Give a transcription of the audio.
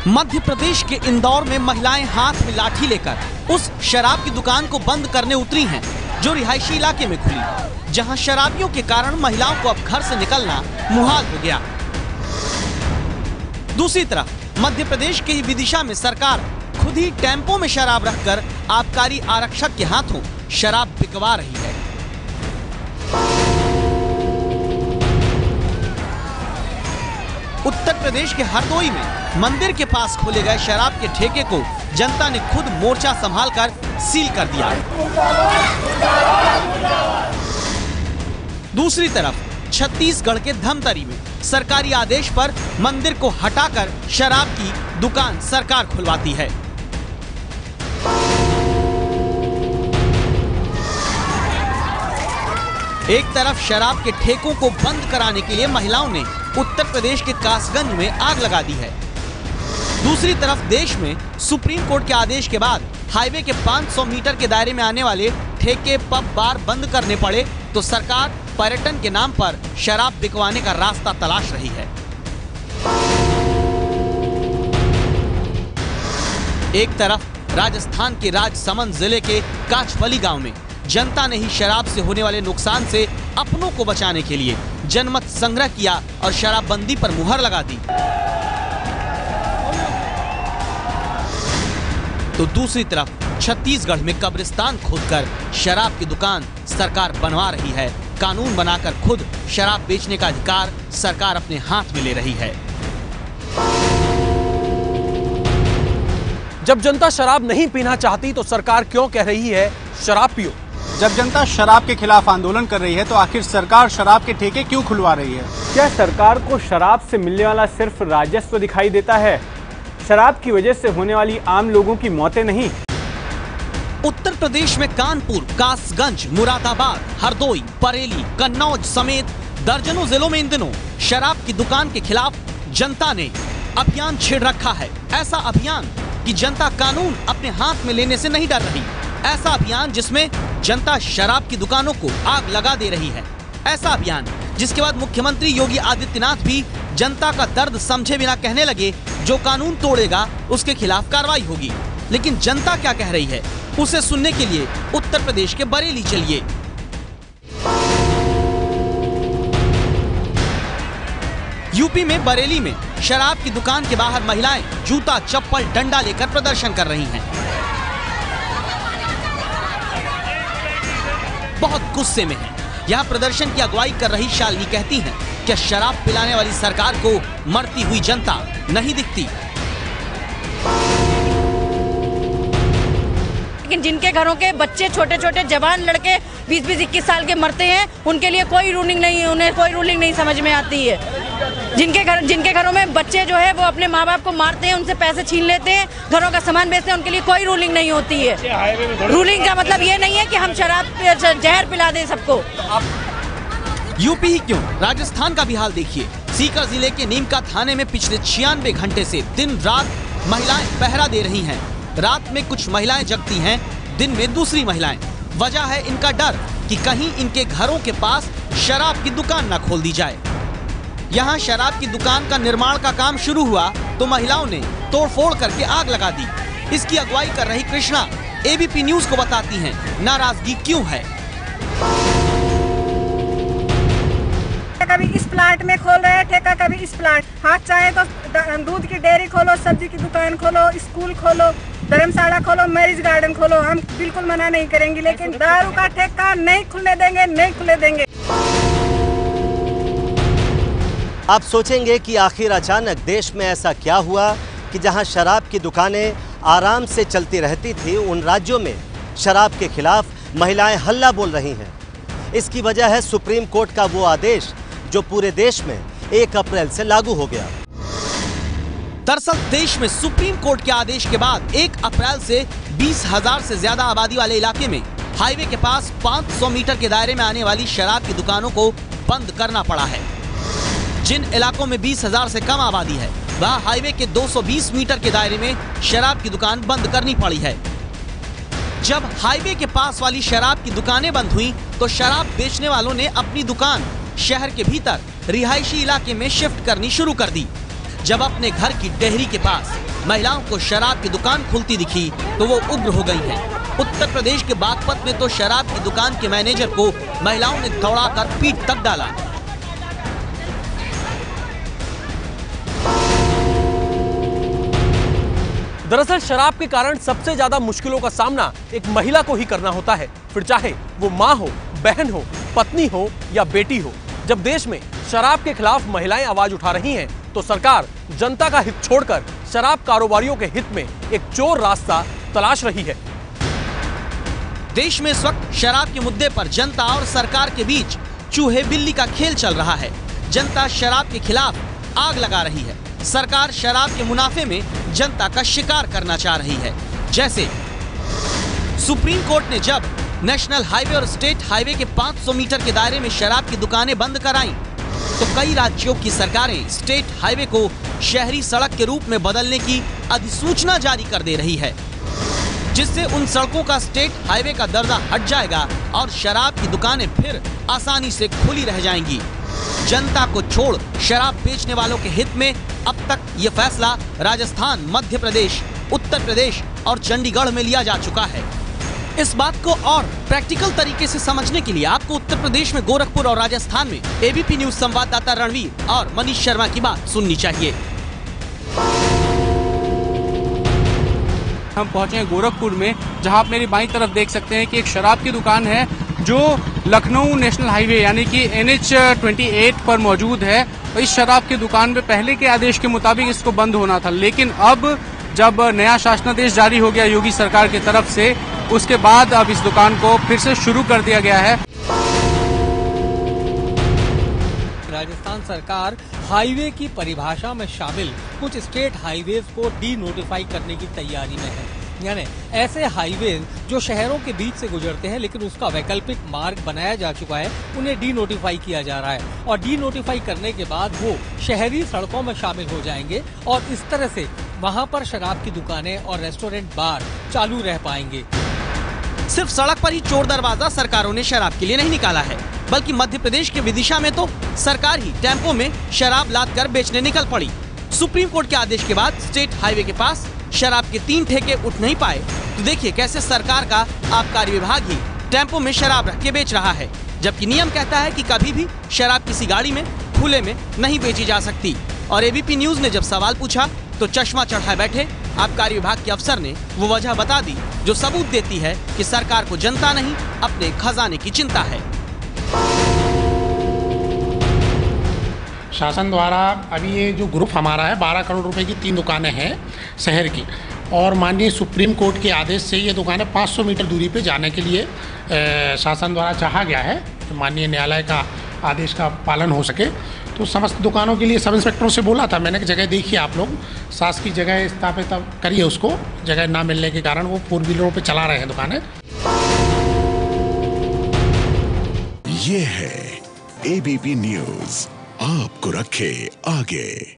मध्य प्रदेश के इंदौर में महिलाएं हाथ में लाठी लेकर उस शराब की दुकान को बंद करने उतरी हैं, जो रिहायशी इलाके में खुली, जहां शराबियों के कारण महिलाओं को अब घर से निकलना मुहाल हो गया। दूसरी तरफ मध्य प्रदेश के ही विदिशा में सरकार खुद ही टेम्पो में शराब रखकर आबकारी आरक्षक के हाथों शराब बिकवा रही है। उत्तर प्रदेश के हरदोई में मंदिर के पास खोले गए शराब के ठेके को जनता ने खुद मोर्चा संभालकर सील कर दिया। दूसरी तरफ छत्तीसगढ़ के धमतरी में सरकारी आदेश पर मंदिर को हटाकर शराब की दुकान सरकार खुलवाती है। एक तरफ शराब के ठेकों को बंद कराने के लिए महिलाओं ने उत्तर प्रदेश के कासगंज में आग लगा दी है। दूसरी तरफ देश में सुप्रीम कोर्ट के आदेश के बाद हाईवे के 500 मीटर के दायरे में आने वाले ठेके पब बार बंद करने पड़े तो सरकार पर्यटन के नाम पर शराब बिकवाने का रास्ता तलाश रही है। एक तरफ राजस्थान के राजसमंद जिले के काछवली गांव में जनता ने ही शराब से होने वाले नुकसान से अपनों को बचाने के लिए जनमत संग्रह किया और शराबबंदी पर मुहर लगा दी। तो दूसरी तरफ छत्तीसगढ़ में कब्रिस्तान खोदकर शराब की दुकान सरकार बनवा रही है। कानून बनाकर खुद शराब बेचने का अधिकार सरकार अपने हाथ में ले रही है। जब जनता शराब नहीं पीना चाहती तो सरकार क्यों कह रही है शराब पियो? जब जनता शराब के खिलाफ आंदोलन कर रही है तो आखिर सरकार शराब के ठेके क्यों खुलवा रही है? क्या सरकार को शराब से मिलने वाला सिर्फ राजस्व दिखाई देता है? शराब की वजह से होने वाली आम लोगों की मौतें नहीं। उत्तर प्रदेश में कानपुर, कासगंज, मुरादाबाद, हरदोई, बरेली, कन्नौज समेत दर्जनों जिलों में इन दिनों शराब की दुकान के खिलाफ जनता ने अभियान छेड़ रखा है। ऐसा अभियान कि जनता कानून अपने हाथ में लेने से नहीं डर रही। ऐसा अभियान जिसमें जनता शराब की दुकानों को आग लगा दे रही है। ऐसा अभियान जिसके बाद मुख्यमंत्री योगी आदित्यनाथ भी जनता का दर्द समझे बिना कहने लगे, जो कानून तोड़ेगा उसके खिलाफ कार्रवाई होगी। लेकिन जनता क्या कह रही है, उसे सुनने के लिए उत्तर प्रदेश के बरेली चलिए। यूपी में बरेली में शराब की दुकान के बाहर महिलाएं जूता, चप्पल, डंडा लेकर प्रदर्शन कर रही हैं। बहुत गुस्से में है। यहाँ प्रदर्शन की अगुवाई कर रही शालिनी कहती हैं, क्या शराब पिलाने वाली सरकार को मरती हुई जनता नहीं दिखती? लेकिन जिनके घरों के बच्चे छोटे छोटे जवान लड़के 20-21 साल के मरते हैं, उनके लिए कोई रूलिंग नहीं है, उन्हें कोई रूलिंग नहीं समझ में आती है। जिनके घरों में बच्चे जो है वो अपने माँ बाप को मारते हैं, उनसे पैसे छीन लेते हैं, घरों का सामान बेचते हैं, उनके लिए कोई रूलिंग नहीं होती है। रूलिंग का मतलब ये नहीं है कि हम शराब जहर पिला दें सबको। यूपी ही क्यों, राजस्थान का भी हाल देखिए। सीकर जिले के नीमका थाने में पिछले 96 घंटे से दिन रात महिलाएं पहरा दे रही हैं। रात में कुछ महिलाएं जगती हैं, दिन में दूसरी महिलाएं। वजह है इनका डर कि कहीं इनके घरों के पास शराब की दुकान न खोल दी जाए। यहाँ शराब की दुकान का निर्माण का काम शुरू हुआ तो महिलाओं ने तोड़फोड़ करके आग लगा दी। इसकी अगुवाई कर रही कृष्णा एबीपी न्यूज को बताती हैं नाराजगी क्यों है। कभी इस प्लांट में खोल रहे हैं ठेका, कभी इस प्लांट। हाँ, चाहे तो दूध की डेयरी खोलो, सब्जी की दुकान खोलो, स्कूल खोलो, धर्मशाला खोलो, मैरिज गार्डन खोलो, हम बिल्कुल मना नहीं करेंगे, लेकिन दारू का ठेका नहीं खुलने देंगे, नहीं खुलने देंगे। आप सोचेंगे कि आखिर अचानक देश में ऐसा क्या हुआ कि जहां शराब की दुकानें आराम से चलती रहती थी, उन राज्यों में शराब के खिलाफ महिलाएं हल्ला बोल रही हैं। इसकी वजह है सुप्रीम कोर्ट का वो आदेश जो पूरे देश में 1 अप्रैल से लागू हो गया। दरअसल देश में सुप्रीम कोर्ट के आदेश के बाद 1 अप्रैल से 20,000 से ज्यादा आबादी वाले इलाके में हाईवे के पास 500 मीटर के दायरे में आने वाली शराब की दुकानों को बंद करना पड़ा है। जिन इलाकों में 20,000 से कम आबादी है, वहाँ हाईवे के 220 मीटर के दायरे में शराब की दुकान बंद करनी पड़ी है। जब हाईवे के पास वाली शराब की दुकानें बंद हुई तो शराब बेचने वालों ने अपनी दुकान शहर के भीतर रिहायशी इलाके में शिफ्ट करनी शुरू कर दी, जब अपने घर की डेहरी के पास महिलाओं को शराब की दुकान खुलती दिखी तो वो उग्र हो गई हैं। उत्तर प्रदेश के बागपत में तो शराब की दुकान के मैनेजर को महिलाओं ने दौड़ाकर पीट तक डाला। दरअसल शराब के कारण सबसे ज्यादा मुश्किलों का सामना एक महिला को ही करना होता है, फिर चाहे वो माँ हो, बहन हो, पत्नी हो या बेटी हो। जब देश में शराब के खिलाफ महिलाएं आवाज उठा रही हैं, तो सरकार जनता का हित छोड़कर शराब कारोबारियों के हित में एक चोर रास्ता तलाश रही है। देश में इस वक्त शराब के मुद्दे पर जनता और सरकार के बीच चूहे बिल्ली का खेल चल रहा है। जनता शराब के खिलाफ आग लगा रही है, सरकार शराब के मुनाफे में जनता का शिकार करना चाह रही है। जैसे सुप्रीम कोर्ट ने जब नेशनल हाईवे और स्टेट हाईवे के 500 मीटर के दायरे में शराब की दुकानें बंद कराईं, तो कई राज्यों की सरकारें स्टेट हाईवे को शहरी सड़क के रूप में बदलने की अधिसूचना जारी कर दे रही है, जिससे उन सड़कों का स्टेट हाईवे का दर्जा हट जाएगा और शराब की दुकानें फिर आसानी से खुली रह जाएंगी। जनता को छोड़ शराब बेचने वालों के हित में अब तक ये फैसला राजस्थान, मध्य प्रदेश, उत्तर प्रदेश और चंडीगढ़ में लिया जा चुका है। इस बात को और प्रैक्टिकल तरीके से समझने के लिए आपको उत्तर प्रदेश में गोरखपुर और राजस्थान में एबीपी न्यूज संवाददाता रणवीर और मनीष शर्मा की बात सुननी चाहिए। हम पहुंचे हैं गोरखपुर में, जहां आप मेरी बाईं तरफ देख सकते हैं कि एक शराब की दुकान है जो लखनऊ नेशनल हाईवे यानी कि NH 28 पर मौजूद है। इस शराब की दुकान में पहले के आदेश के मुताबिक इसको बंद होना था, लेकिन अब जब नया शासनादेश जारी हो गया योगी सरकार की तरफ से, उसके बाद अब इस दुकान को फिर से शुरू कर दिया गया है। राजस्थान सरकार हाईवे की परिभाषा में शामिल कुछ स्टेट हाईवेज को डी नोटिफाई करने की तैयारी में है। यानी ऐसे हाईवे जो शहरों के बीच से गुजरते हैं लेकिन उसका वैकल्पिक मार्ग बनाया जा चुका है, उन्हें डी नोटिफाई किया जा रहा है और डी नोटिफाई करने के बाद वो शहरी सड़कों में शामिल हो जाएंगे और इस तरह से वहां पर शराब की दुकानें और रेस्टोरेंट बार चालू रह पाएंगे। सिर्फ सड़क पर ही चोर दरवाजा सरकारों ने शराब के लिए नहीं निकाला है, बल्कि मध्य प्रदेश के विदिशा में तो सरकार ही टेम्पो में शराब लाद कर बेचने निकल पड़ी। सुप्रीम कोर्ट के आदेश के बाद स्टेट हाईवे के पास शराब के 3 ठेके उठ नहीं पाए, तो देखिए कैसे सरकार का आबकारी विभाग ही टेम्पो में शराब रख के बेच रहा है, जबकि नियम कहता है कि कभी भी शराब किसी गाड़ी में खुले में नहीं बेची जा सकती। और एबीपी न्यूज ने जब सवाल पूछा तो चश्मा चढ़ाए बैठे आबकारी विभाग के अफसर ने वो वजह बता दी जो सबूत देती है कि सरकार को जनता नहीं अपने खजाने की चिंता है। शासन द्वारा अभी ये जो ग्रुप हमारा है 12 करोड़ रुपए की 3 दुकानें हैं शहर की, और माननीय सुप्रीम कोर्ट के आदेश से ये दुकानें 500 मीटर दूरी पे जाने के लिए शासन द्वारा चाहा गया है, तो माननीय न्यायालय का आदेश का पालन हो सके। तो समस्त दुकानों के लिए सब इंस्पेक्टरों से बोला था मैंने कि जगह देखिए आप लोग, शासकीय जगह स्थापित करिए उसको, जगह ना मिलने के कारण वो 4 व्हीलरों पे चला रहे हैं दुकानें। ये है एबीपी न्यूज, आपको रखे आगे।